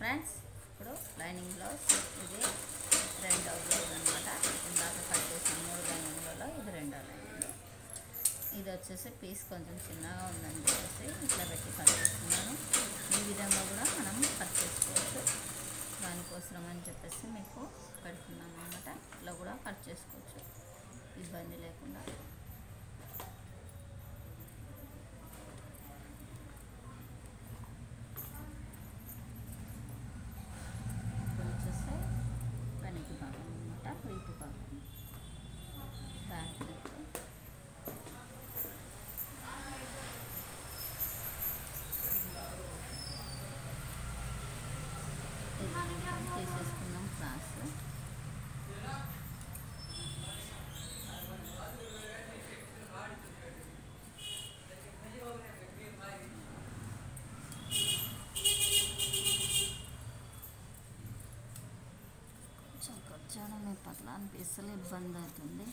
Friends, ఇప్పుడు lining blouse ఇది రెండో బ్లౌజ్ అనమాట. ఇందాక కట్ చేసిన 3 లైనింగ్లలో ఇది రెండో లైనింగ్. ఇది వచ్చేసి పీస్ కొంచెం చిన్నగా ఉందని చెప్పేసి ఇట్లా పెట్టి కట్ చేస్తున్నాను. ఈ విధంగా కూడా మనం కట్ చేసుకోవచ్చు. దానికోసం అని చెప్పేసి మీకు పెడుతున్నాను అనమాట. ఇట్లా కూడా కట్ చేసుకోవచ్చు ఇబ్బంది లేకుండా. చేసేసుకున్నాం క్లాస్. కొంచెం కట్ చేయడం మీ పట్ల అనిపిస్తలే, ఇబ్బంది అవుతుంది.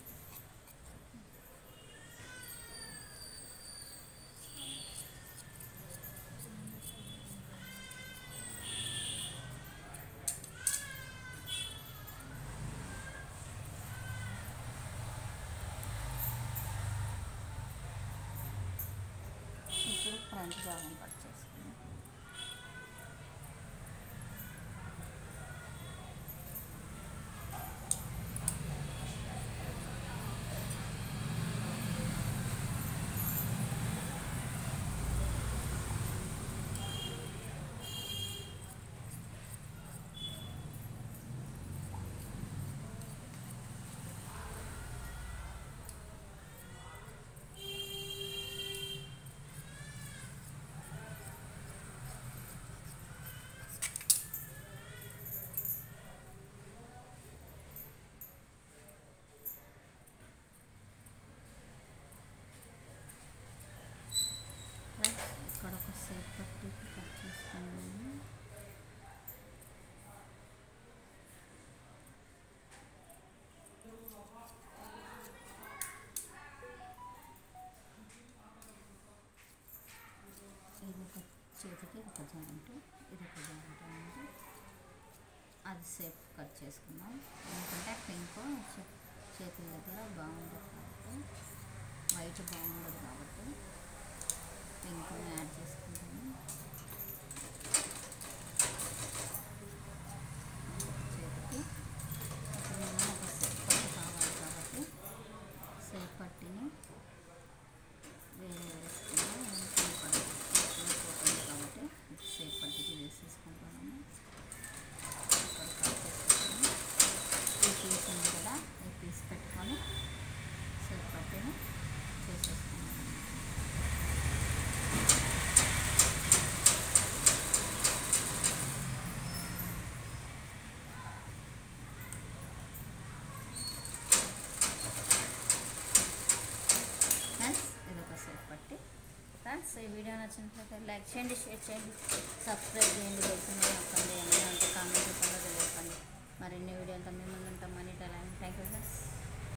ఫ్రంట్ భాగం కట్ చేసుకున్నాం. ఇక్కడ ఒక సేప్ పట్టి కట్ చేసుకున్నాను. ఇది ఒక చేతికి ఒక జాయింట్, ఇది ఒక జాయింట్ అనేది అది సేప్ కట్ చేసుకున్నాం. ఎందుకంటే పింక్ చేతుల దగ్గర బాగుంటుంది కాబట్టి, వైట్ బాగుండదు కాబట్టి పింక్ని యాడ్ చేసుకుంటాము. చేతికి ఇప్పుడు మనం ఒక సేప్ పట్టి కావాలి కాబట్టి సేప్ పట్టిని వేరే వేసుకున్నాం. పోతుంది కాబట్టి సేప్ పట్టికి వేసేసుకుంటాము. ఇక్కడ కట్ చేసుకుంటాము. ఈ పీస్ ఉంది కదా, ఈ పీస్ పెట్టుకొని సేప్ పట్టిని చేసేసుకున్నాము. ఫ్రెండ్స్, ఈ వీడియో నచ్చినట్లయితే లైక్ చేయండి, షేర్ చేయండి, సబ్స్క్రైబ్ చేయండి, బెల్ని నొక్కండి. ఏమైనా ఉంటే కామెంట్ రూపంలో తెలియజేయండి. మరిన్ని వీడియోలతో మేము ముందు ఉంటాం. Money talent. Thank you friends.